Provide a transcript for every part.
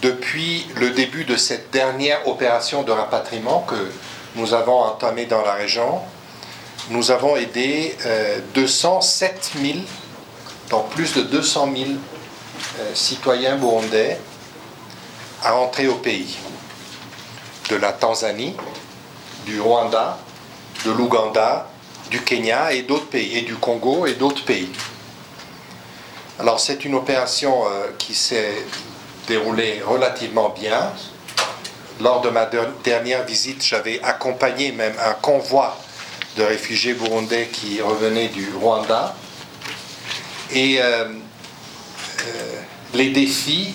depuis le début de cette dernière opération de rapatriement que nous avons entamée dans la région, nous avons aidé 207 000, donc plus de 200 000 citoyens burundais à rentrer au pays. De la Tanzanie, du Rwanda, de l'Ouganda, du Kenya et d'autres pays, et du Congo et d'autres pays. Alors c'est une opération qui s'est déroulée relativement bien. Lors de ma dernière visite, j'avais accompagné même un convoi de réfugiés burundais qui revenaient du Rwanda. Et les défis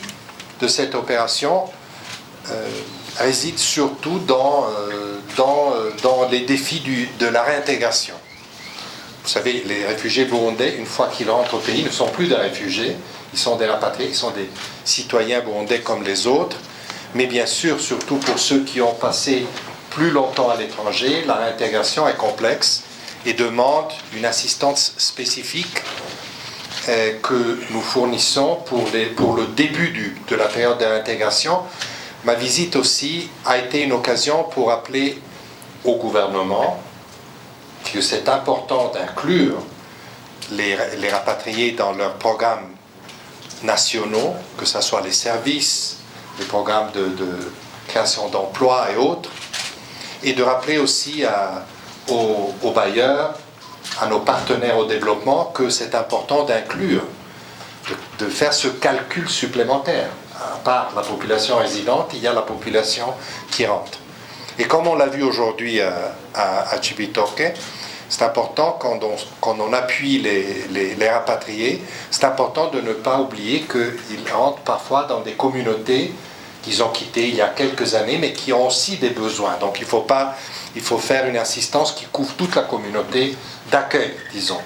de cette opération résident surtout dans les défis de la réintégration. Vous savez, les réfugiés burundais, une fois qu'ils rentrent au pays, ne sont plus des réfugiés, ils sont des rapatriés, ils sont des citoyens burundais comme les autres. Mais bien sûr, surtout pour ceux qui ont passé plus longtemps à l'étranger, la réintégration est complexe et demande une assistance spécifique que nous fournissons pour le début de la période de réintégration. Ma visite aussi a été une occasion pour rappeler au gouvernement que c'est important d'inclure les rapatriés dans leurs programmes nationaux, que ce soit les services, les programmes de création d'emplois et autres, et de rappeler aussi aux bailleurs, à nos partenaires au développement, que c'est important d'inclure, de faire ce calcul supplémentaire. À part la population résidente, il y a la population qui rentre. Et comme on l'a vu aujourd'hui à Cibitoke, c'est important quand on appuie les rapatriés, c'est important de ne pas oublier qu'ils rentrent parfois dans des communautés qu'ils ont quittées il y a quelques années, mais qui ont aussi des besoins. Donc il faut faire une assistance qui couvre toute la communauté d'accueil, disons.